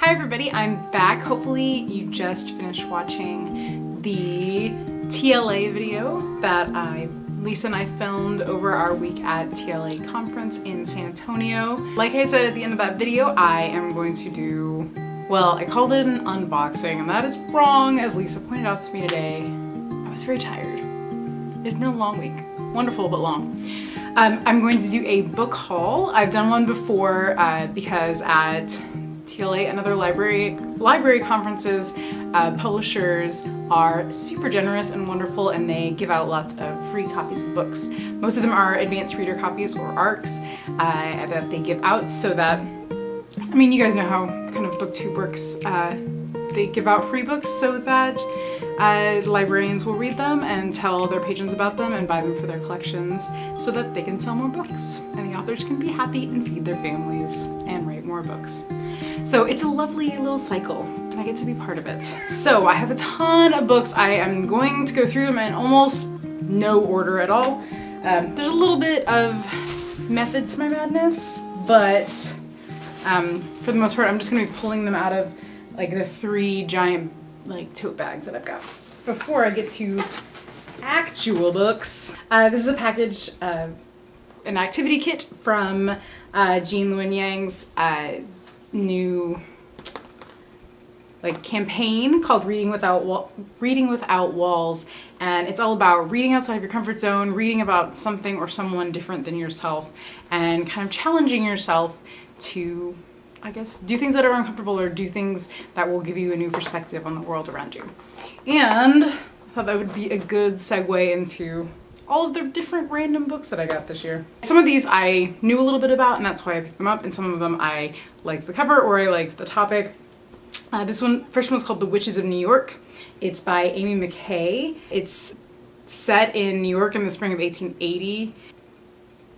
Hi everybody, I'm back. Hopefully you just finished watching the TLA video that Lisa and I filmed over our week at TLA conference in San Antonio. Like I said at the end of that video, I am going to do, well, I called it an unboxing, and that is wrong, as Lisa pointed out to me today. I was very tired. It had been a long week. Wonderful, but long. I'm going to do a book haul. I've done one before because at TLA and other library conferences, publishers are super generous and wonderful, and they give out lots of free copies of books. Most of them are advanced reader copies or ARCs that they give out so that, I mean, you guys know how kind of booktube works. They give out free books so that librarians will read them and tell their patrons about them and buy them for their collections so that they can sell more books and the authors can be happy and feed their families and write more books. So it's a lovely little cycle and I get to be part of it. So I have a ton of books. I am going to go through them in almost no order at all. There's a little bit of method to my madness, but for the most part I'm just going to be pulling them out of like the 3 giant like tote bags that I've got. Before I get to actual books, this is a package, an activity kit from Jean Luen Yang's new like campaign called Reading Without Walls, and it's all about reading outside of your comfort zone, reading about something or someone different than yourself, and kind of challenging yourself to, I guess, do things that are uncomfortable or do things that will give you a new perspective on the world around you. And I thought that would be a good segue into all of the different random books that I got this year. Some of these I knew a little bit about and that's why I picked them up, and some of them I liked the cover or I liked the topic. This first one's called The Witches of New York. It's by Amy McKay. It's set in New York in the spring of 1880.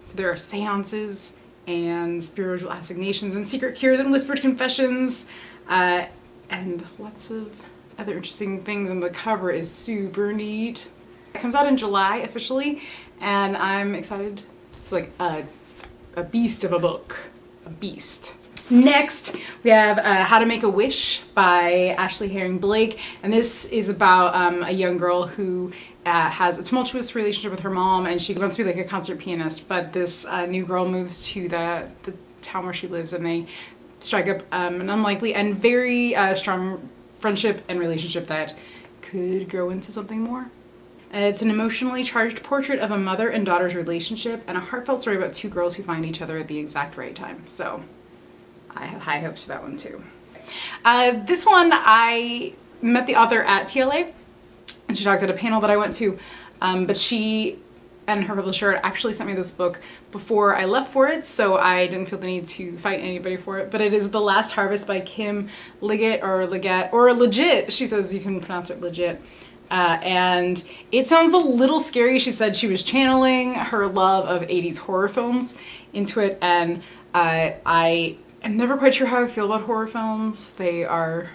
So there are seances and spiritual assignations and secret cures and whispered confessions and lots of other interesting things, and the cover is super neat. It comes out in July officially and I'm excited. It's like a beast of a book. A beast. Next we have How to Make a Wish by Ashley Herring Blake, and this is about a young girl who has a tumultuous relationship with her mom, and she wants to be like a concert pianist, but this new girl moves to the town where she lives, and they strike up an unlikely and very strong friendship and relationship that could grow into something more. It's an emotionally charged portrait of a mother and daughter's relationship and a heartfelt story about 2 girls who find each other at the exact right time. So I have high hopes for that one too. This one, I met the author at TLA and she talked at a panel that I went to, but she and her publisher actually sent me this book before I left for it, so I didn't feel the need to fight anybody for it. But it is The Last Harvest by Kim Liggett, or Leggett, or Legit. She says you can pronounce it legit. And it sounds a little scary. She said she was channeling her love of 80s horror films into it, and I am never quite sure how I feel about horror films. They are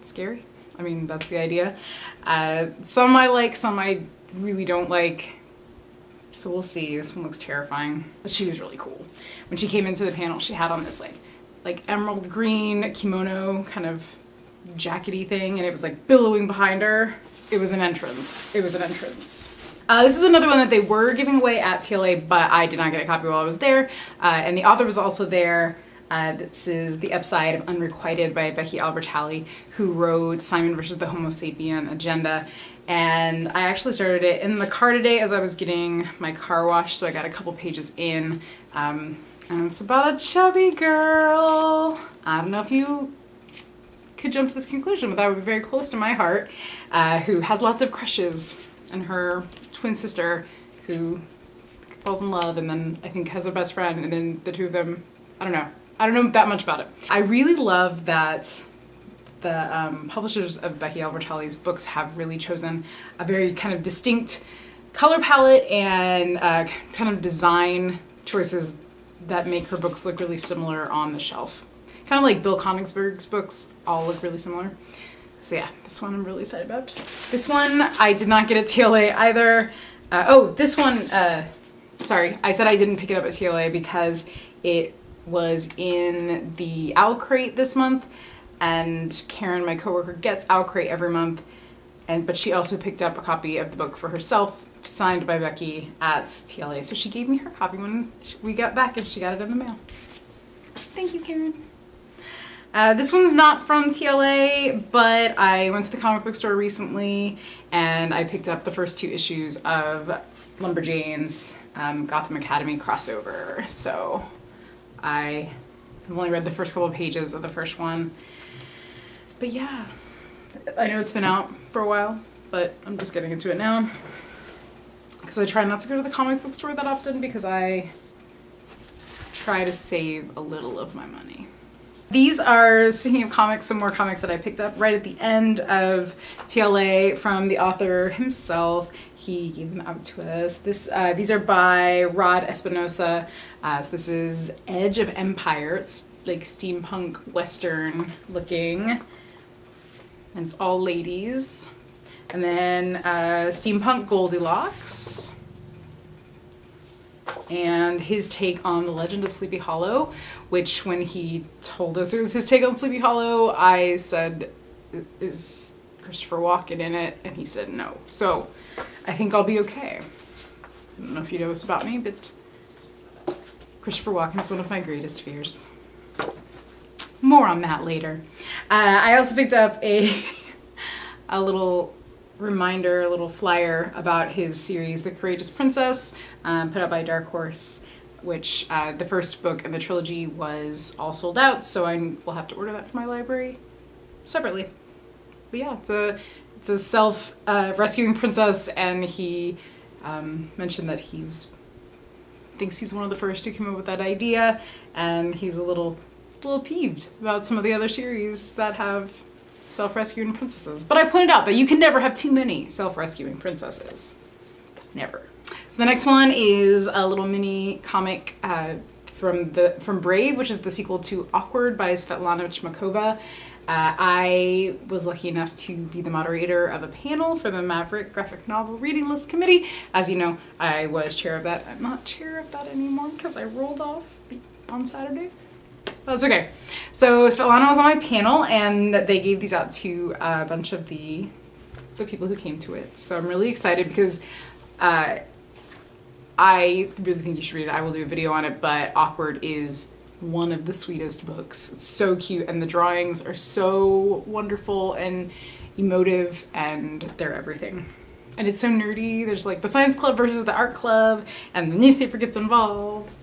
scary. I mean, that's the idea. Some I like, some I really don't like. So we'll see. This one looks terrifying. But she was really cool. When she came into the panel, she had on this like emerald green kimono kind of jackety thing, and it was like billowing behind her. It was an entrance. It was an entrance. This is another one that they were giving away at TLA, but I did not get a copy while I was there. And the author was also there. This is The Upside of Unrequited by Becky Albertalli, who wrote Simon versus the Homo Sapien Agenda. And I actually started it in the car today as I was getting my car washed, so I got a couple pages in. And it's about a chubby girl. I don't know if you could jump to this conclusion, but that would be very close to my heart, who has lots of crushes, and her twin sister who falls in love and then I think has a best friend, and then the two of them, I don't know that much about it. I really love that the publishers of Becky Albertalli's books have really chosen a very kind of distinct color palette and kind of design choices that make her books look really similar on the shelf. Kind of like Bill Konigsberg's books all look really similar. So yeah, this one I'm really excited about. This one I did not get at TLA either. Oh, this one, sorry, I said I didn't pick it up at TLA because it was in the Owl Crate this month. and Karen, my coworker, gets Owl Crate every month, but she also picked up a copy of the book for herself, signed by Becky at TLA. So she gave me her copy when we got back, and she got it in the mail. Thank you, Karen. This one's not from TLA, but I went to the comic book store recently and I picked up the first 2 issues of Lumberjane's Gotham Academy crossover. So I have only read the first couple of pages of the first one. But yeah, I know it's been out for a while, but I'm just getting into it now. Because I try not to go to the comic book store that often because I try to save a little of my money. These are, speaking of comics, some more comics that I picked up right at the end of TLA from the author himself. He gave them out to us. These are by Rod Espinosa. So this is Edge of Empire. It's like steampunk western looking. And it's all ladies. And then Steampunk Goldilocks. And his take on The Legend of Sleepy Hollow, which when he told us it was his take on Sleepy Hollow, I said, is Christopher Walken in it? And he said no. So I think I'll be okay. I don't know if you know this about me, but Christopher Walken is one of my greatest fears. More on that later. I also picked up a little reminder, a little flyer about his series, The Courageous Princess, put out by Dark Horse, which the first book in the trilogy was all sold out, so I will have to order that for my library separately. But yeah, it's a self-rescuing princess, and he mentioned that thinks he's one of the first to come up with that idea, and he's a little peeved about some of the other series that have self-rescuing princesses. But I pointed out that you can never have too many self-rescuing princesses. Never. So the next one is a little mini comic from Brave, which is the sequel to Awkward by Svetlana Chmakova. I was lucky enough to be the moderator of a panel for the Maverick Graphic Novel Reading List Committee. As you know, I was chair of that. I'm not chair of that anymore because I rolled off on Saturday. That's okay. So Svetlana was on my panel, and they gave these out to a bunch of the people who came to it. So I'm really excited because I really think you should read it. I will do a video on it, but Awkward is one of the sweetest books. It's so cute, and the drawings are so wonderful and emotive, and they're everything. And it's so nerdy. There's like the science club versus the art club, and the newspaper gets involved.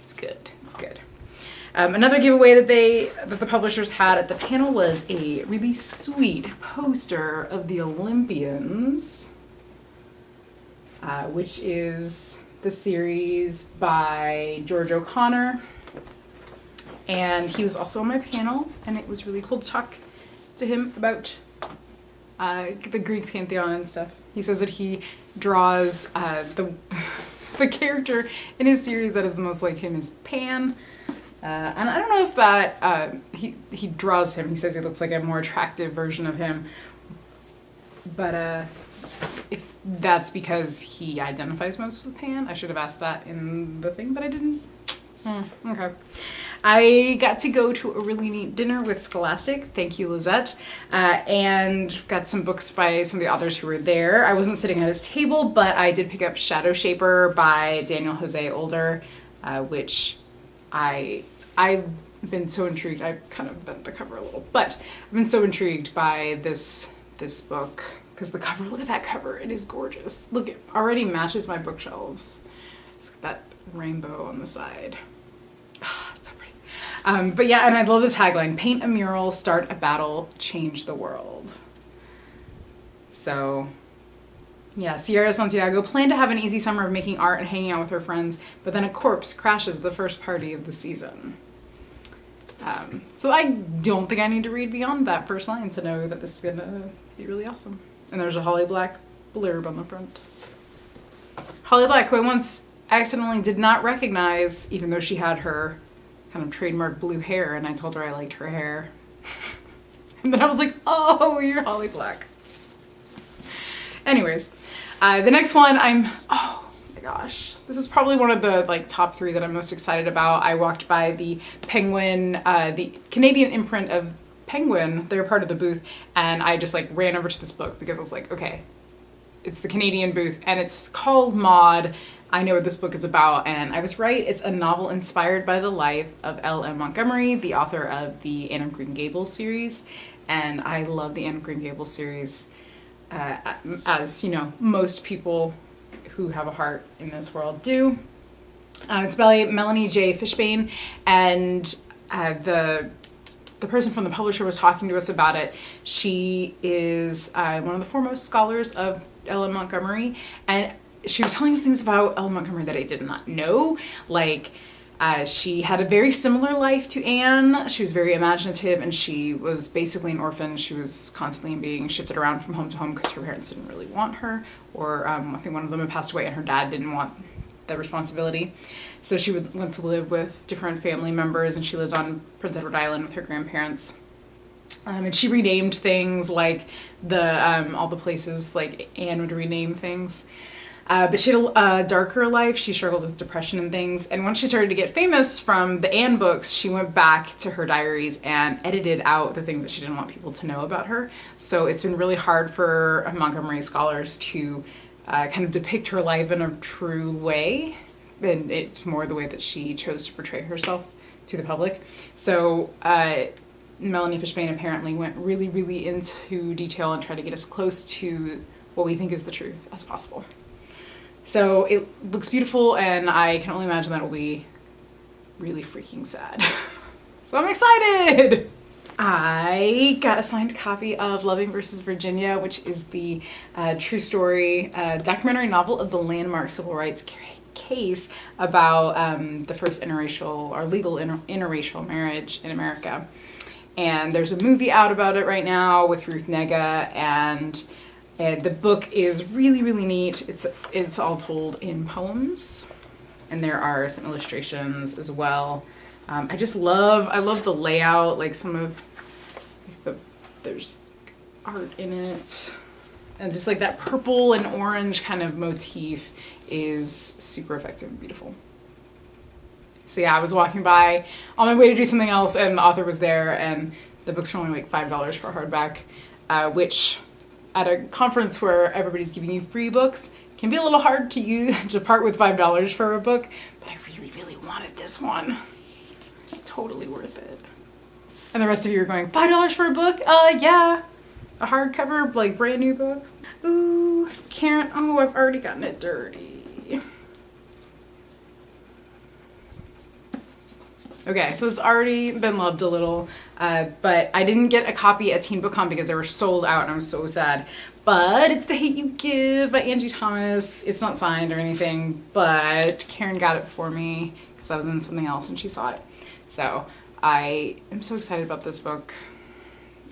It's good. It's good. Another giveaway that the publishers had at the panel was a really sweet poster of the Olympians, which is the series by George O'Connor. And he was also on my panel, and it was really cool to talk to him about the Greek pantheon and stuff. He says that he draws the character in his series that is the most like him is Pan. And I don't know if that he draws him. He says he looks like a more attractive version of him. But if that's because he identifies most with Pan, I should have asked that in the thing, but I didn't. Okay. I got to go to a really neat dinner with Scholastic. Thank you, Lizette. And got some books by some of the authors who were there. I wasn't sitting at his table, but I did pick up Shadow Shaper by Daniel Jose Older, which I've been so intrigued. I've kind of bent the cover a little, but I've been so intrigued by this book because the cover, look at that cover. It is gorgeous. Look, it already matches my bookshelves. It's got that rainbow on the side. It's so pretty. But yeah, and I love the tagline, paint a mural, start a battle, change the world. So yeah, Sierra Santiago planned to have an easy summer of making art and hanging out with her friends, but then a corpse crashes the first party of the season. So I don't think I need to read beyond that first line to know that this is gonna be really awesome. And there's a Holly Black blurb on the front. Holly Black, who I once accidentally did not recognize, even though she had her kind of trademark blue hair, and I told her I liked her hair. And then I was like, oh, you're Holly Black. Anyways, the next one oh my gosh, this is probably one of the like top 3 that I'm most excited about. I walked by the Penguin, the Canadian imprint of Penguin, they're part of the booth, and I just like ran over to this book because I was like, okay, it's the Canadian booth and it's called Maud. I know what this book is about, and I was right. It's a novel inspired by the life of L.M. Montgomery, the author of the Anne of Green Gables series, and I love the Anne of Green Gables series, as you know, most people who have a heart in this world do. It's by Melanie J. Fishbane, and the person from the publisher was talking to us about it. She is one of the foremost scholars of L.M. Montgomery, and she was telling us things about L.M. Montgomery that I did not know. Like, she had a very similar life to Anne. She was very imaginative, and she was basically an orphan. She was constantly being shifted around from home to home because her parents didn't really want her, or I think one of them had passed away and her dad didn't want the responsibility. So she went to live with different family members, and she lived on Prince Edward Island with her grandparents. And she renamed things, like all the places, like Anne would rename things. But she had a darker life. She struggled with depression and things. And once she started to get famous from the Anne books, she went back to her diaries and edited out the things that she didn't want people to know about her. So it's been really hard for Montgomery scholars to kind of depict her life in a true way. And it's more the way that she chose to portray herself to the public. So Melanie Fishbane apparently went really, really into detail and tried to get us close to what we think is the truth as possible. So it looks beautiful, and I can only imagine that it will be really freaking sad. So I'm excited! I got a signed copy of Loving vs. Virginia, which is the true story documentary novel of the landmark civil rights case about the first interracial or legal interracial marriage in America. And there's a movie out about it right now with Ruth Negga, and the book is really, really neat. It's all told in poems, and there are some illustrations as well. I love the layout, like some of there's art in it, and just like that purple and orange kind of motif is super effective and beautiful. So yeah, I was walking by on my way to do something else, and the author was there, and the books were only like $5 for a hardback, which at a conference where everybody's giving you free books can be a little hard to part with $5 for a book, but I really, really wanted this one. Totally worth it. And the rest of you are going, $5 for a book? Yeah. A hardcover, like brand new book. Ooh, Karen, oh, I've already gotten it dirty. Okay, so it's already been loved a little, but I didn't get a copy at Teen Book Con because they were sold out and I was so sad. But it's The Hate You Give by Angie Thomas. It's not signed or anything, but Karen got it for me because I was in something else and she saw it. So I am so excited about this book.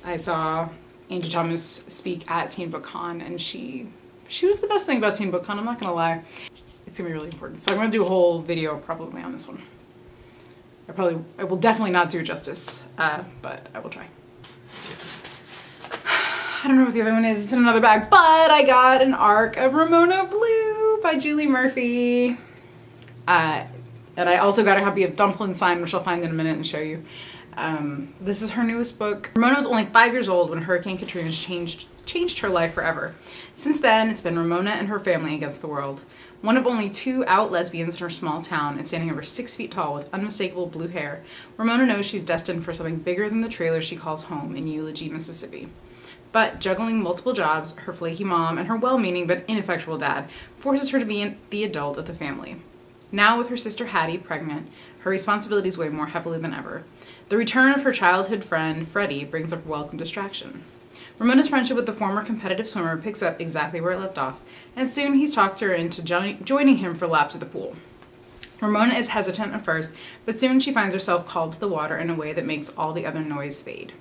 I saw Angie Thomas speak at Teen Book Con, and she was the best thing about Teen Book Con, I'm not gonna lie. It's gonna be really important. So I'm gonna do a whole video probably on this one. I will definitely not do it justice, but I will try. I don't know what the other one is. It's in another bag, but I got an arc of Ramona Blue by Julie Murphy. And I also got a copy of Dumplin signed, which I'll find in a minute and show you. This is her newest book. Ramona was only 5 years old when Hurricane Katrina changed her life forever. Since then, it's been Ramona and her family against the world. One of only 2 out lesbians in her small town and standing over 6 feet tall with unmistakable blue hair, Ramona knows she's destined for something bigger than the trailer she calls home in Eulogy, Mississippi. But juggling multiple jobs, her flaky mom, and her well-meaning but ineffectual dad forces her to be the adult of the family. Now, with her sister Hattie pregnant, her responsibilities weigh more heavily than ever. The return of her childhood friend, Freddie, brings a welcome distraction. Ramona's friendship with the former competitive swimmer picks up exactly where it left off, and soon he's talked her into joining him for laps at the pool. Ramona is hesitant at first, but soon she finds herself called to the water in a way that makes all the other noise fade.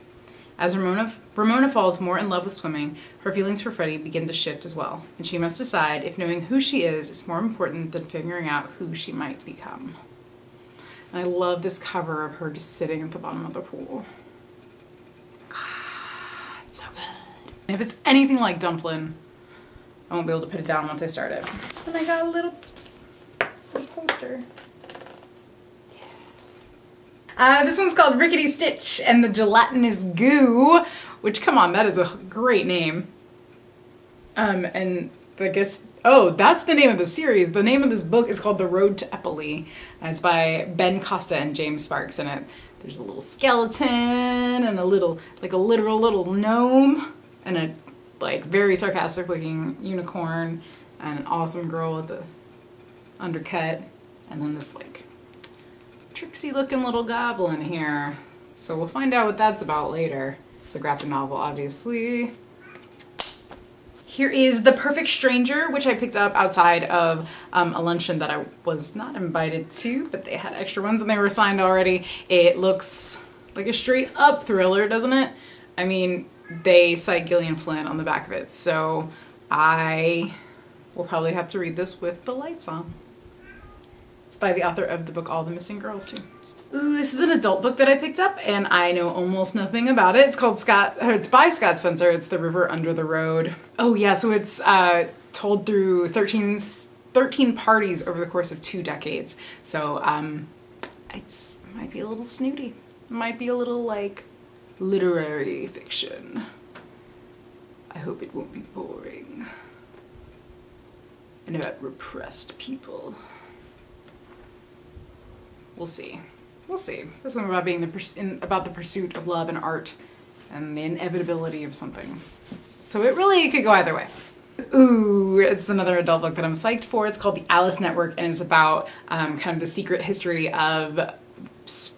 As Ramona falls more in love with swimming, her feelings for Freddie begin to shift as well, and she must decide if knowing who she is more important than figuring out who she might become. And I love this cover of her just sitting at the bottom of the pool. God, it's so good. And if it's anything like Dumplin, I won't be able to put it down once I start it. And I got a little poster. Yeah. This one's called Rickety Stitch and the Gelatinous Goo, which, come on, that is a great name. And I guess, oh, that's the name of the series. The name of this book is called The Road to Eppley. It's by Ben Costa and James Sparks in it. There's a little skeleton and a little, like a literal little gnome and a like very sarcastic looking unicorn and an awesome girl with the undercut. And then this like tricksy looking little goblin here. So we'll find out what that's about later. It's a graphic novel, obviously. Here is The Perfect Stranger, which I picked up outside of a luncheon that I was not invited to, but they had extra ones and they were signed already. It looks like a straight up thriller, doesn't it? I mean, they cite Gillian Flynn on the back of it, so I will probably have to read this with the lights on. It's by the author of the book All the Missing Girls, too. Ooh, this is an adult book that I picked up, and I know almost nothing about it. It's called it's by Scott Spencer. It's The River Under the Road. Oh yeah, so it's told through 13 parties over the course of 2 decades. So it might be a little snooty. It might be a little like literary fiction. I hope it won't be boring. And about repressed people. We'll see. We'll see. This is about being about the pursuit of love and art and the inevitability of something. So it really could go either way. Ooh, it's another adult book that I'm psyched for. It's called The Alice Network, and it's about kind of the secret history of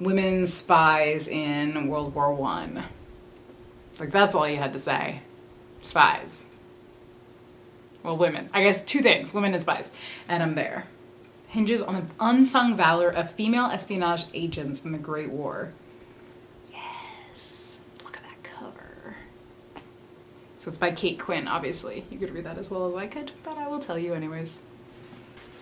women spies in World War I. Like, that's all you had to say. Spies. Well, women. I guess 2 things, women and spies. And I'm there. Hinges on the unsung valor of female espionage agents in the Great War. Yes, look at that cover. So it's by Kate Quinn, obviously. You could read that as well as I could, but I will tell you anyways.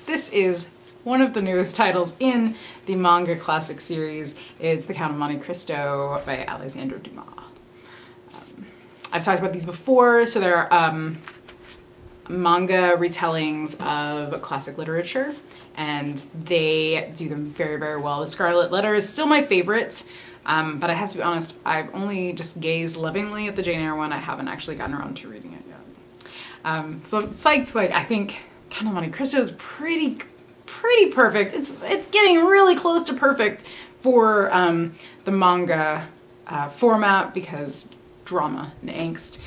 This is one of the newest titles in the manga classic series. It's The Count of Monte Cristo by Alexandre Dumas. I've talked about these before, so they're manga retellings of classic literature, and they do them very, very well. The Scarlet Letter is still my favorite, but I have to be honest, I've only just gazed lovingly at the Jane Eyre one. I haven't actually gotten around to reading it yet. So I'm psyched. Like, I think Count of Monte Cristo is pretty perfect. It's getting really close to perfect for the manga format, because drama and angst,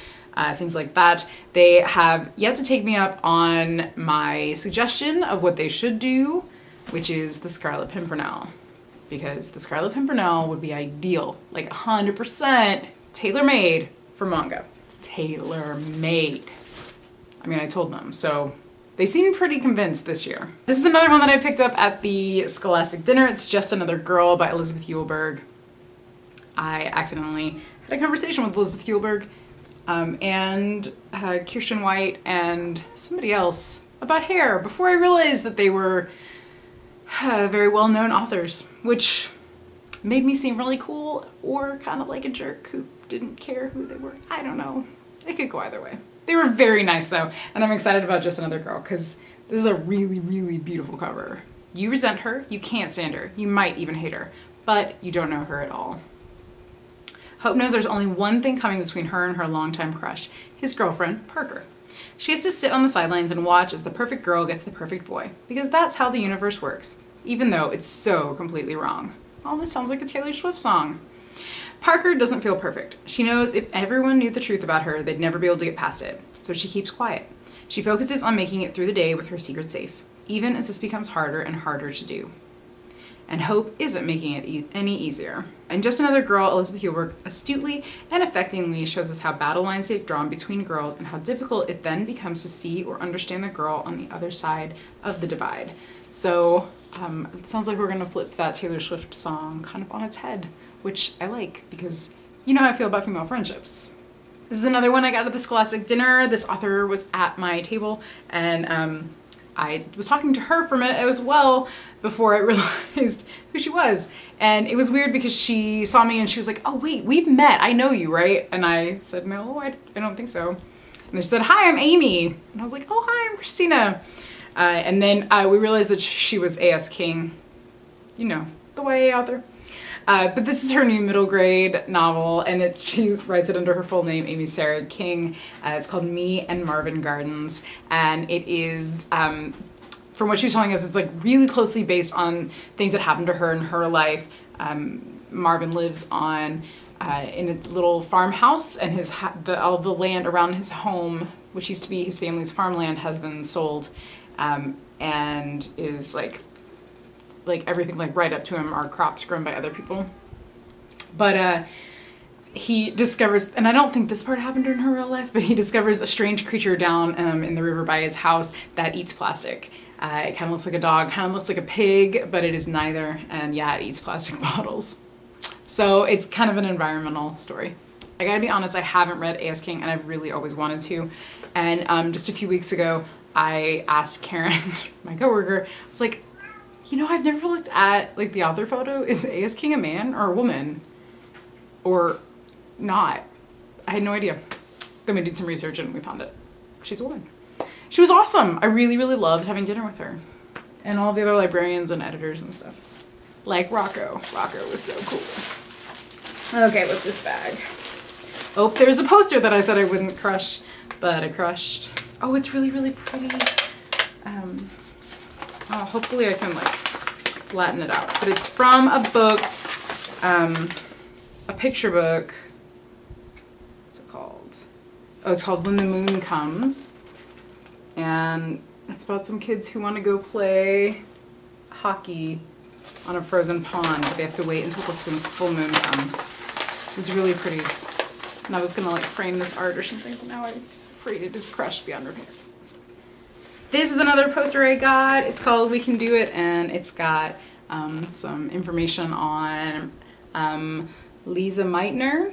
things like that. They have yet to take me up on my suggestion of what they should do, which is the Scarlet Pimpernel, because the Scarlet Pimpernel would be ideal, like 100% tailor-made for manga. Tailor-made. I mean, I told them, so they seem pretty convinced this year. This is another one that I picked up at the Scholastic Dinner. It's Just Another Girl by Elizabeth Eulberg. I accidentally had a conversation with Elizabeth Eulberg and Kirsten White and somebody else about hair before I realized that they were very well-known authors, which made me seem really cool or kind of like a jerk who didn't care who they were. I don't know. It could go either way. They were very nice though, and I'm excited about Just Another Girl because this is a really, really beautiful cover. You resent her, you can't stand her, you might even hate her, but you don't know her at all. Hope knows there's only one thing coming between her and her longtime crush, his girlfriend, Parker. She has to sit on the sidelines and watch as the perfect girl gets the perfect boy, because that's how the universe works, even though it's so completely wrong. Oh, this sounds like a Taylor Swift song. Parker doesn't feel perfect. She knows if everyone knew the truth about her, they'd never be able to get past it, so she keeps quiet. She focuses on making it through the day with her secret safe, even as this becomes harder and harder to do. And Hope isn't making it any easier. In Just Another Girl, Elizabeth Eulberg astutely and affectingly shows us how battle lines get drawn between girls and how difficult it then becomes to see or understand the girl on the other side of the divide. So it sounds like we're gonna flip that Taylor Swift song kind of on its head, which I like because you know how I feel about female friendships. This is another one I got at the Scholastic Dinner. This author was at my table, and I was talking to her for a minute as well before I realized who she was. And it was weird because she saw me and she was like, oh wait, we've met, I know you, right? And I said, no, I don't think so. And she said, hi, I'm Amy. And I was like, oh, hi, I'm Christina. And then we realized that she was A.S. King, you know, the YA author. But this is her new middle grade novel, and she writes it under her full name, Amy Sarah King. It's called Me and Marvin Gardens, and it is, from what she was telling us, it's like really closely based on things that happened to her in her life. Marvin lives on in a little farmhouse, and all the land around his home, which used to be his family's farmland, has been sold, and is like everything like right up to him are crops grown by other people. But he discovers, and I don't think this part happened in her real life, but he discovers a strange creature down in the river by his house that eats plastic. It kind of looks like a dog, kind of looks like a pig, but it is neither. And yeah, it eats plastic bottles. So it's kind of an environmental story. I gotta be honest, I haven't read A.S. King, and I've really always wanted to. And just a few weeks ago, I asked Karen, my coworker, I was like, you know, I've never looked at like the author photo. Is A.S. King a man or a woman? Or not? I had no idea. Then we did some research and we found it. She's a woman. She was awesome. I really, really loved having dinner with her. And all the other librarians and editors and stuff. Like Rocco. Rocco was so cool. Okay, what's this bag? Oh, there's a poster that I said I wouldn't crush, but I crushed. Oh, it's really, really pretty. Oh, hopefully I can like flatten it out. But it's from a book, a picture book. What's it called? Oh, it's called When the Moon Comes. And it's about some kids who want to go play hockey on a frozen pond, but they have to wait until the full moon comes. It was really pretty. And I was gonna like frame this art or something, but now I'm afraid it is crushed beyond repair. This is another poster I got. It's called We Can Do It, and it's got some information on Lisa Meitner,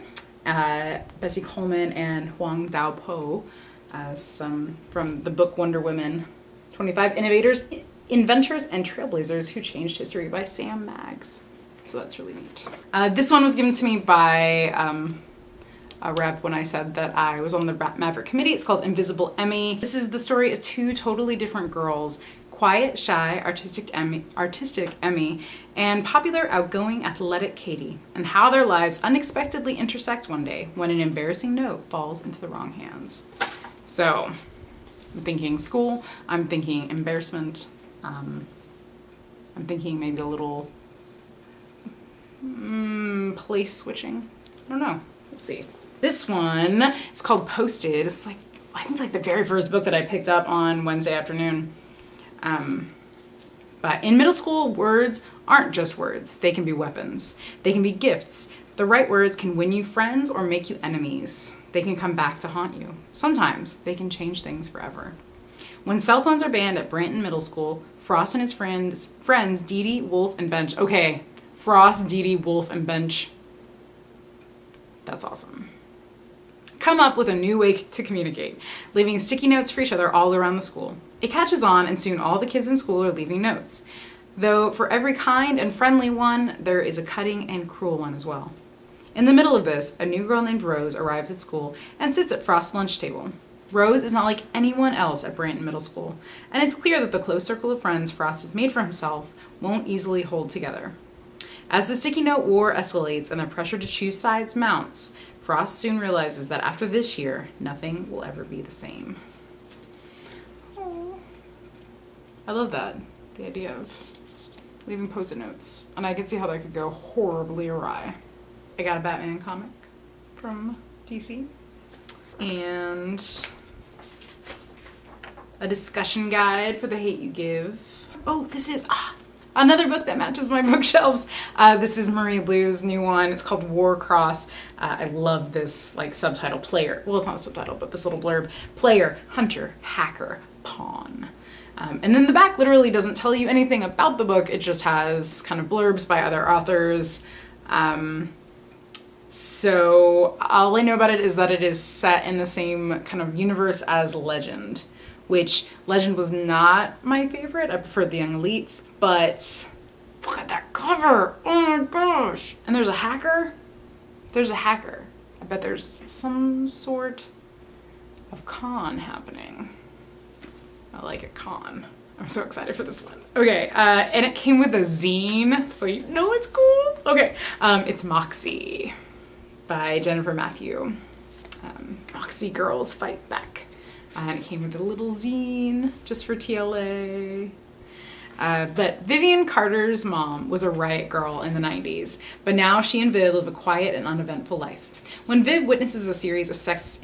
Bessie Coleman, and Huang Dao Po, some from the book Wonder Women, 25 Innovators, Inventors, and Trailblazers Who Changed History by Sam Maggs. So that's really neat. This one was given to me by a rep when I said that I was on the Maverick committee. It's called Invisible Emmy. This is the story of two totally different girls, quiet, shy, artistic Emmy, and popular, outgoing, athletic Katie, and how their lives unexpectedly intersect one day when an embarrassing note falls into the wrong hands. So I'm thinking school, I'm thinking embarrassment, I'm thinking maybe a little place switching. I don't know, we'll see. This one is called Posted. It's like, I think like the very first book that I picked up on Wednesday afternoon. But in middle school, words aren't just words. They can be weapons. They can be gifts. The right words can win you friends or make you enemies. They can come back to haunt you. Sometimes they can change things forever. When cell phones are banned at Branton Middle School, Frost and his friends Dee Dee, Wolf, and Bench. Okay, Frost, Dee Dee, Wolf, and Bench. That's awesome. Come up with a new way to communicate, leaving sticky notes for each other all around the school. It catches on, and soon all the kids in school are leaving notes. Though for every kind and friendly one, there is a cutting and cruel one as well. In the middle of this, a new girl named Rose arrives at school and sits at Frost's lunch table. Rose is not like anyone else at Branton Middle School, and it's clear that the close circle of friends Frost has made for himself won't easily hold together. As the sticky note war escalates and the pressure to choose sides mounts, Frost soon realizes that after this year, nothing will ever be the same. Aww. I love that, the idea of leaving post-it notes. And I can see how that could go horribly awry. I got a Batman comic from DC. And a discussion guide for The Hate U Give. Oh, this is another book that matches my bookshelves. This is Marie Lu's new one. It's called Warcross. I love this like subtitle, player. Well, it's not a subtitle, but this little blurb. Player, hunter, hacker, pawn. And then the back literally doesn't tell you anything about the book. It just has kind of blurbs by other authors. So all I know about it is that it is set in the same kind of universe as Legend, which Legend was not my favorite. I preferred The Young Elites, but look at that cover. Oh my gosh. And there's a hacker. There's a hacker. I bet there's some sort of con happening. I like a con. I'm so excited for this one. Okay, and it came with a zine, so you know it's cool. Okay, it's Moxie by Jennifer Matthew. Moxie Girls Fight Back. And it came with a little zine just for TLA. But Vivian Carter's mom was a riot girl in the 90s, but now she and Viv live a quiet and uneventful life. When Viv witnesses a series of sexist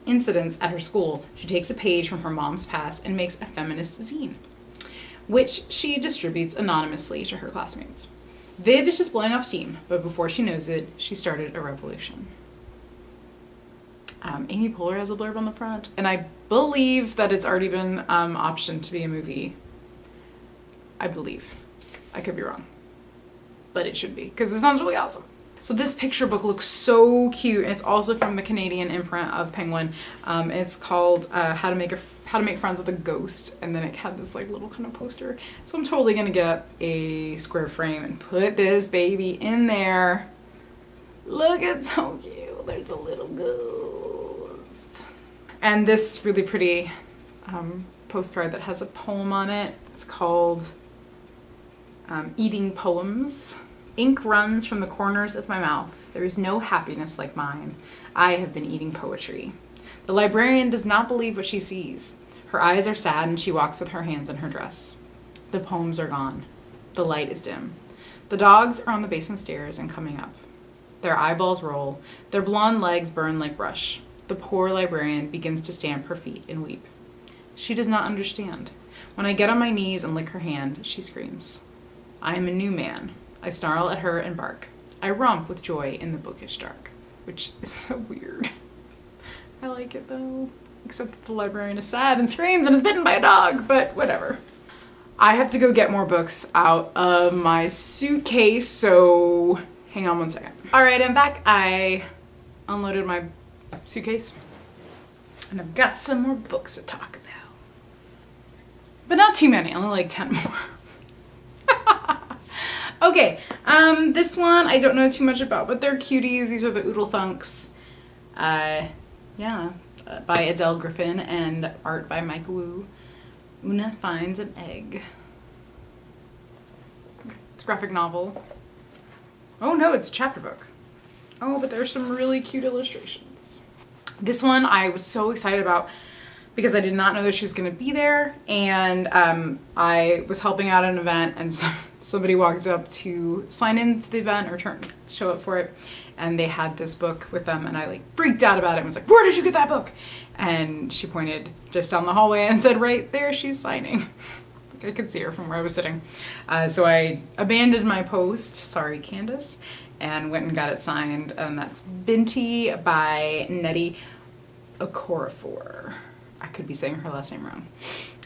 incidents at her school, she takes a page from her mom's past and makes a feminist zine, which she distributes anonymously to her classmates. Viv is just blowing off steam, but before she knows it, she started a revolution. Amy Poehler has a blurb on the front, and I believe that it's already been optioned to be a movie. I believe. I could be wrong, but it should be, because it sounds really awesome. So this picture book looks so cute. It's also from the Canadian imprint of Penguin. It's called How to Make Friends with a Ghost, and then it had this like little kind of poster. So I'm totally gonna get a square frame and put this baby in there. Look, it's so cute. There's a little ghost. And this really pretty postcard that has a poem on it. It's called Eating Poems. Ink runs from the corners of my mouth. There is no happiness like mine. I have been eating poetry. The librarian does not believe what she sees. Her eyes are sad and she walks with her hands in her dress. The poems are gone. The light is dim. The dogs are on the basement stairs and coming up. Their eyeballs roll. Their blonde legs burn like brush. The poor librarian begins to stamp her feet and weep. She does not understand. When I get on my knees and lick her hand, she screams. I am a new man. I snarl at her and bark. I romp with joy in the bookish dark, which is so weird. I like it though, except that the librarian is sad and screams and is bitten by a dog, but whatever. I have to go get more books out of my suitcase, so hang on one second. All right, I'm back. I unloaded my suitcase and I've got some more books to talk about. But not too many, only like 10 more. Okay, this one I don't know too much about, but they're cuties. These are the Oodle Thunks. By Adele Griffin and art by Mike Wu. Una finds an egg. It's a graphic novel. Oh no, it's a chapter book. Oh, but there's some really cute illustrations. This one I was so excited about because I did not know that she was going to be there, and I was helping out at an event, and somebody walked up to sign into the event or show up for it, and they had this book with them, and I like freaked out about it and was like, where did you get that book? And she pointed just down the hallway and said, right there, she's signing. Like I could see her from where I was sitting. So I abandoned my post, sorry Candace, and went and got it signed, and that's Binti by Nettie Okorafor. I could be saying her last name wrong.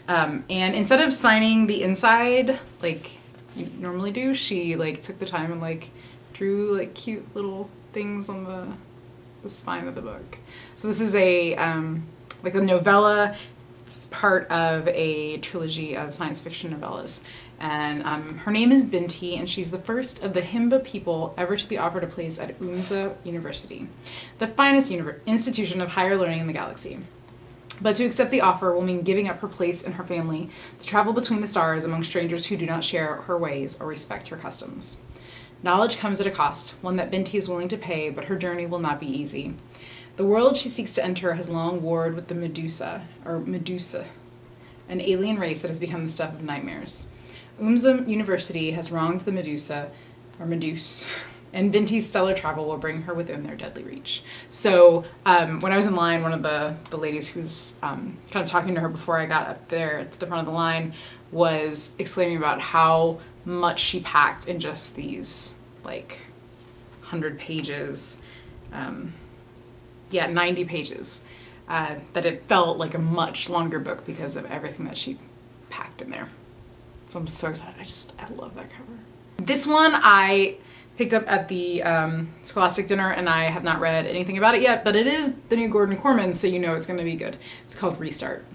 And instead of signing the inside like you normally do, she like took the time and like drew like cute little things on the spine of the book. So this is a like a novella. It's part of a trilogy of science fiction novellas. And her name is Binti, and she's the first of the Himba people ever to be offered a place at UMSA University, the finest institution of higher learning in the galaxy. But to accept the offer will mean giving up her place and her family to travel between the stars among strangers who do not share her ways or respect her customs. Knowledge comes at a cost, one that Binti is willing to pay, but her journey will not be easy. The world she seeks to enter has long warred with the Medusa, an alien race that has become the stuff of nightmares. UMSA University has wronged the Medusa, and Binti's stellar travel will bring her within their deadly reach. So when I was in line, one of the ladies who's kind of talking to her before I got up there to the front of the line was exclaiming about how much she packed in just these like 100 pages, 90 pages, that it felt like a much longer book because of everything that she packed in there. So I'm so excited. I love that cover. This one I picked up at the Scholastic dinner, and I have not read anything about it yet, but it is the new Gordon Corman, so you know it's going to be good. It's called Restart.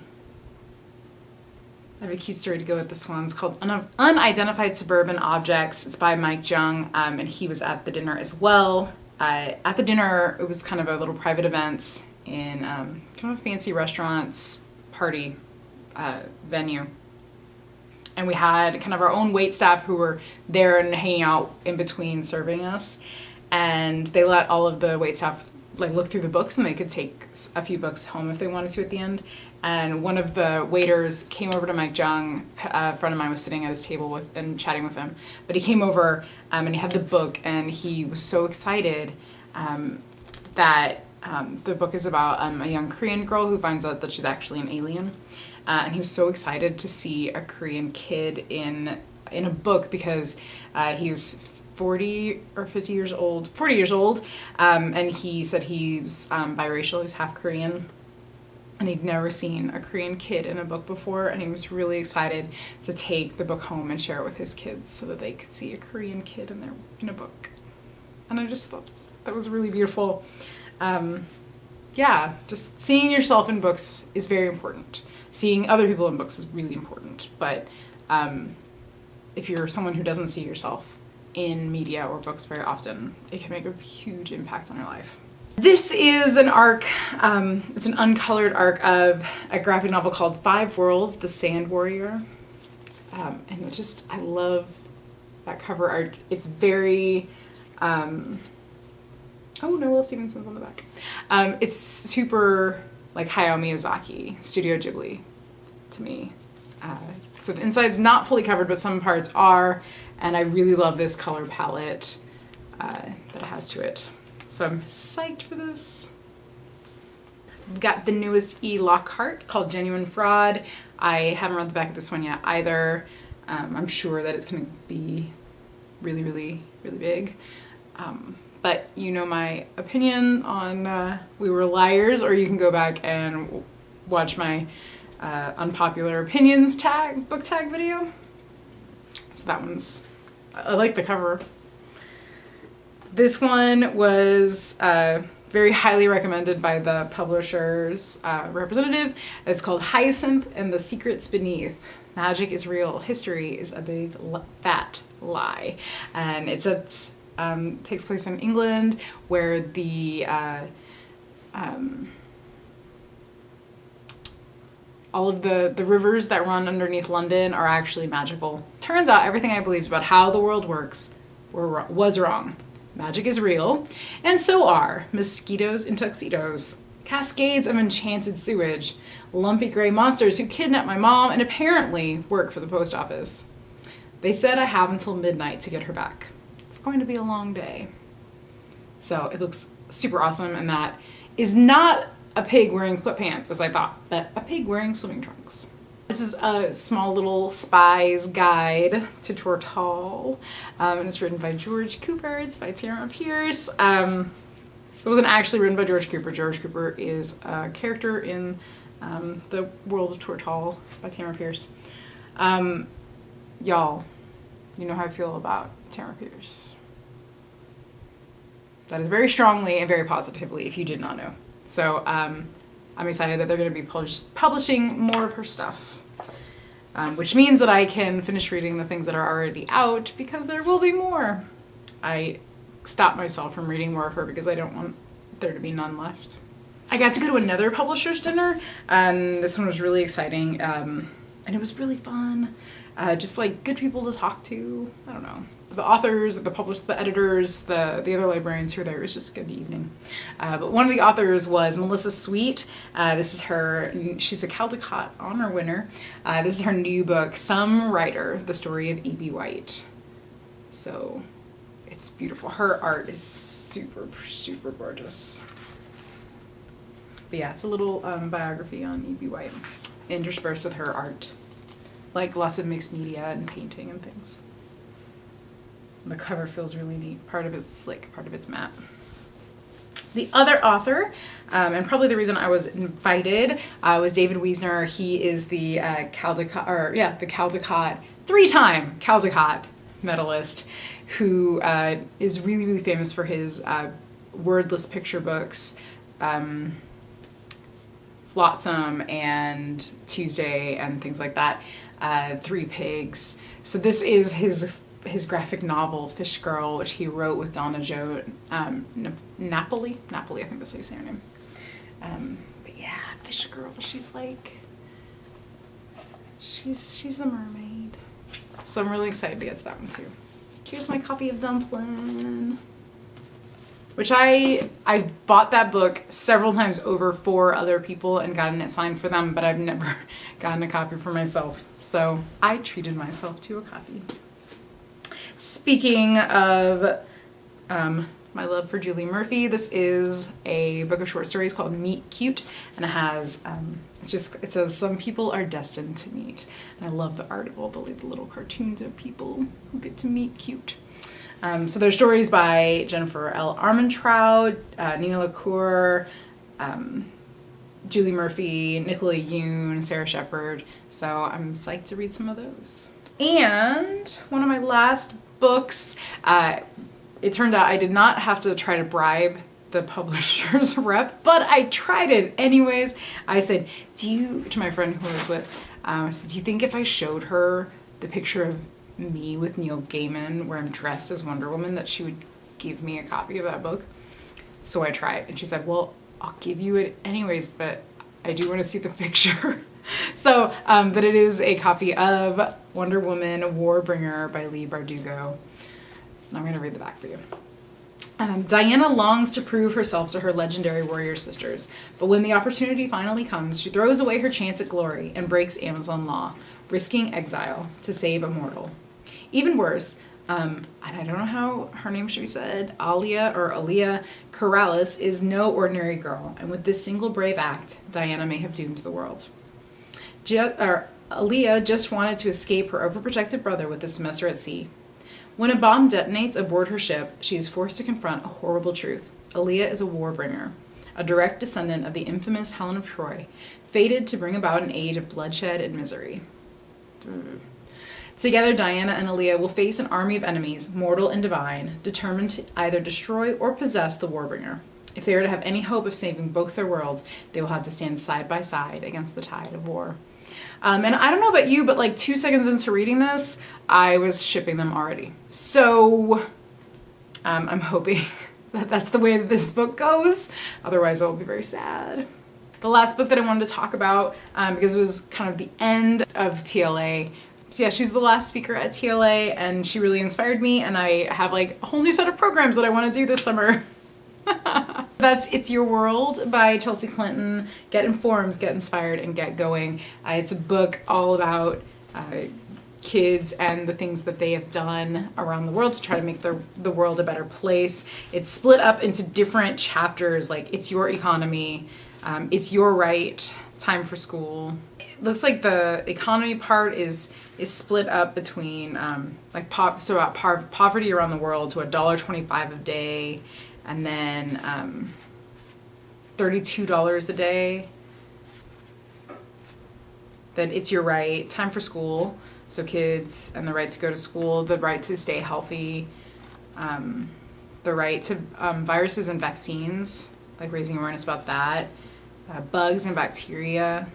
I have a cute story to go with this one. It's called Unidentified Suburban Objects. It's by Mike Jung, and he was at the dinner as well. At the dinner, it was kind of a little private event in kind of a fancy restaurant's party venue. and we had kind of our own wait staff who were there and hanging out in between serving us, and they let all of the wait staff like look through the books, and they could take a few books home if they wanted to at the end. And one of the waiters came over to Mike Jung. A friend of mine was sitting at his table and chatting with him, but he came over and he had the book, and he was so excited that the book is about a young Korean girl who finds out that she's actually an alien. And he was so excited to see a Korean kid in a book because he was 40 or 50 years old, 40 years old, and he said he's biracial, he's half Korean, and he'd never seen a Korean kid in a book before, and he was really excited to take the book home and share it with his kids so that they could see a Korean kid in a book. And I just thought that was really beautiful. Yeah, just seeing yourself in books is very important. Seeing other people in books is really important, but if you're someone who doesn't see yourself in media or books very often, it can make a huge impact on your life. This is an arc, it's an uncolored arc of a graphic novel called 5 Worlds, The Sand Warrior. And I love that cover art. It's very, oh, Noel Stevenson's on the back. It's super like Hayao Miyazaki, Studio Ghibli to me. So the inside's not fully covered, but some parts are, and I really love this color palette that it has to it. So I'm psyched for this. We've got the newest E. Lockhart called Genuine Fraud. I haven't read the back of this one yet either. I'm sure that it's going to be really, really, really big. But you know my opinion on We Were Liars, or you can go back and watch my unpopular opinions book tag video. So that one's, I like the cover. This one was very highly recommended by the publisher's representative. It's called Hyacinth and the Secrets Beneath. Magic is real. History is a big fat lie. And it takes place in England, where the all of the rivers that run underneath London are actually magical. Turns out everything I believed about how the world works was wrong. Magic is real, and so are mosquitoes in tuxedos, cascades of enchanted sewage, lumpy gray monsters who kidnap my mom and apparently work for the post office. They said I have until midnight to get her back. It's going to be a long day. So it looks super awesome, and that is not a pig wearing sweatpants, as I thought, but a pig wearing swimming trunks. This is a small little spy's guide to Tortall, and it's written by George Cooper. It's by Tamara Pierce. It wasn't actually written by George Cooper. George Cooper is a character in The World of Tortall by Tamara Pierce. Y'all, you know how I feel about Tamara Pierce. That is very strongly and very positively, if you did not know. So I'm excited that they're going to be publishing more of her stuff, which means that I can finish reading the things that are already out, because there will be more. I stopped myself from reading more of her because I don't want there to be none left. I got to go to another publisher's dinner, and this one was really exciting, and it was really fun. Just like good people to talk to. I don't know. The authors, the editors, the other librarians who were there. It was just a good evening. But one of the authors was Melissa Sweet. This is her, she's a Caldecott Honor winner. This is her new book, Some Writer, The Story of E.B. White. So it's beautiful. Her art is super, super gorgeous. But yeah, it's a little biography on E.B. White, interspersed with her art. Like lots of mixed media and painting and things. The cover feels really neat. Part of it's slick, part of it's matte. The other author, and probably the reason I was invited, was David Wiesner. He is the Caldecott, 3-time Caldecott medalist, who is really, really famous for his wordless picture books, Flotsam and Tuesday and things like that. 3 Pigs. So this is his graphic novel, Fish Girl, which he wrote with Donna Jo Napoli. Napoli, I think that's how you say her name. But yeah, Fish Girl, she's a mermaid. So I'm really excited to get to that one too. Here's my copy of Dumplin, which I've bought that book several times over for other people and gotten it signed for them, but I've never gotten a copy for myself. So I treated myself to a copy. Speaking of my love for Julie Murphy, this is a book of short stories called Meet Cute, and it has it says some people are destined to meet, and I love the art of all the little cartoons of people who get to meet cute. So there's stories by Jennifer L. Armentrout, Nina LaCour, Julie Murphy, Nicola Yoon, Sarah Shepard. So I'm psyched to read some of those. And one of my last books, it turned out I did not have to try to bribe the publisher's rep, but I tried it anyways. I said, to my friend who I was with, I said, do you think if I showed her the picture of me with Neil Gaiman where I'm dressed as Wonder Woman that she would give me a copy of that book? So I tried, and she said, well, I'll give you it anyways, but I do want to see the picture. So, but it is a copy of Wonder Woman Warbringer by Leigh Bardugo. And I'm going to read the back for you. Diana longs to prove herself to her legendary warrior sisters, but when the opportunity finally comes, she throws away her chance at glory and breaks Amazon law, risking exile to save a mortal. Even worse, and I don't know how her name should be said, Aaliyah Corrales is no ordinary girl, and with this single brave act, Diana may have doomed the world. Aaliyah just wanted to escape her overprotective brother with the semester at sea. When a bomb detonates aboard her ship, she is forced to confront a horrible truth. Aaliyah is a warbringer, a direct descendant of the infamous Helen of Troy, fated to bring about an age of bloodshed and misery. Together, Diana and Aaliyah will face an army of enemies, mortal and divine, determined to either destroy or possess the warbringer. If they are to have any hope of saving both their worlds, they will have to stand side by side against the tide of war. And I don't know about you, but like 2 seconds into reading this, I was shipping them already. So I'm hoping that that's the way that this book goes. Otherwise, it will be very sad. The last book that I wanted to talk about, because it was kind of the end of TLA. Yeah, she was the last speaker at TLA, and she really inspired me, and I have like a whole new set of programs that I want to do this summer. That's It's Your World by Chelsea Clinton. Get informed, get inspired, and get going. It's a book all about kids and the things that they have done around the world to try to make the world a better place. It's split up into different chapters, like It's Your Economy, It's Your Right, Time for School. It looks like the economy part is split up between about poverty around the world to $1.25 a day, and then $32 a day. Then It's Your Right, Time for School, so kids and the right to go to school, the right to stay healthy, the right to viruses and vaccines, like raising awareness about that, bugs and bacteria,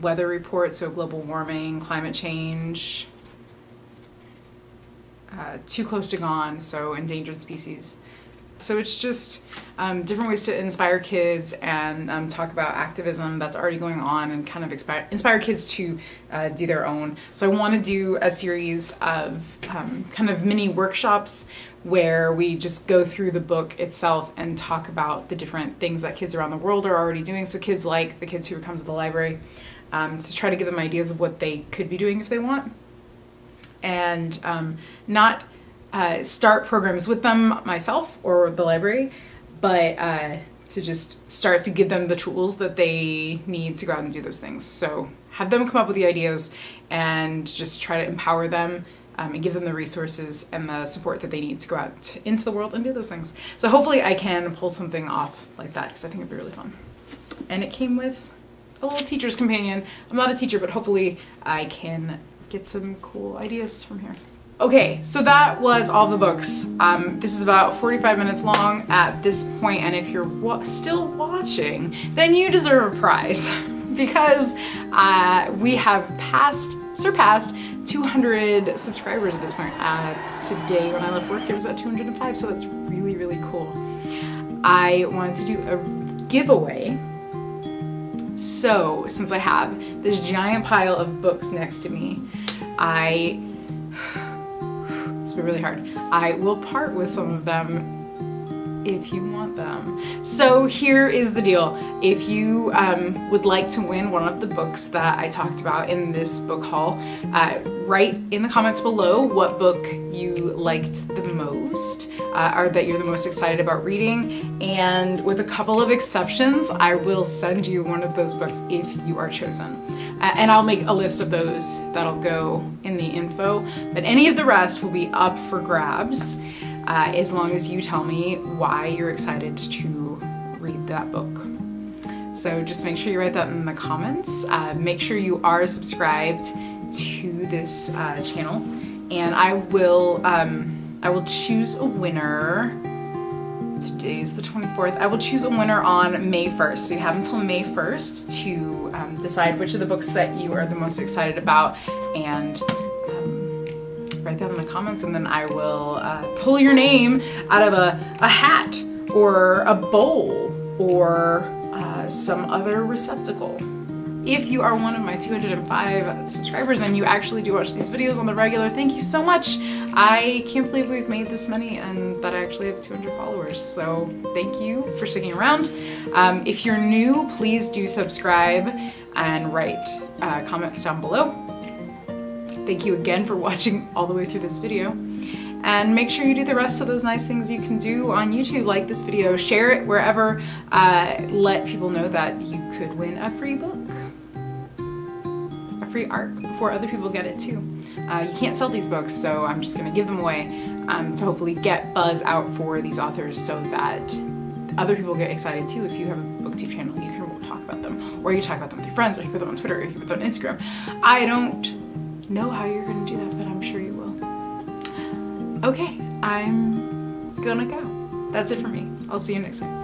weather reports, so global warming, climate change, too close to gone, so endangered species. So it's just different ways to inspire kids and talk about activism that's already going on and kind of inspire kids to do their own. So I want to do a series of kind of mini workshops where we just go through the book itself and talk about the different things that kids around the world are already doing. So kids like the kids who come to the library, to try to give them ideas of what they could be doing if they want. And not start programs with them myself or the library, but to just start to give them the tools that they need to go out and do those things. So have them come up with the ideas and just try to empower them and give them the resources and the support that they need to go out into the world and do those things. So hopefully I can pull something off like that, because I think it'd be really fun. And it came with a little teacher's companion. I'm not a teacher, but hopefully I can get some cool ideas from here. Okay, so that was all the books. This is about 45 minutes long at this point, and if you're still watching, then you deserve a prize because we have surpassed 200 subscribers at this point. Today when I left work, it was at 205, so that's really, really cool. I wanted to do a giveaway. So since I have this giant pile of books next to me, It's been really hard. I will part with some of them if you want them. So here is the deal. If you would like to win one of the books that I talked about in this book haul, write in the comments below what book you liked the most, or that you're the most excited about reading, and with a couple of exceptions, I will send you one of those books if you are chosen. And I'll make a list of those that'll go in the info, but any of the rest will be up for grabs. As long as you tell me why you're excited to read that book. So just make sure you write that in the comments. Make sure you are subscribed to this channel, and I will choose a winner. Today's the 24th. I will choose a winner on May 1st. So you have until May 1st to decide which of the books that you are the most excited about, and write that in the comments, and then I will pull your name out of a hat or a bowl or some other receptacle. If you are one of my 205 subscribers and you actually do watch these videos on the regular, thank you so much. I can't believe we've made this many and that I actually have 200 followers. So thank you for sticking around. If you're new, please do subscribe and write comments down below. Thank you again for watching all the way through this video. And make sure you do the rest of those nice things you can do on YouTube, like this video, share it wherever, let people know that you could win a free book, a free ARC before other people get it too. You can't sell these books, so I'm just gonna give them away to hopefully get buzz out for these authors so that other people get excited too. If you have a booktube channel, you can talk about them, or you talk about them with your friends, or you can put them on Twitter, or you can put them on Instagram. I don't know how you're gonna do that, but I'm sure you will. Okay, I'm gonna go. That's it for me. I'll see you next time.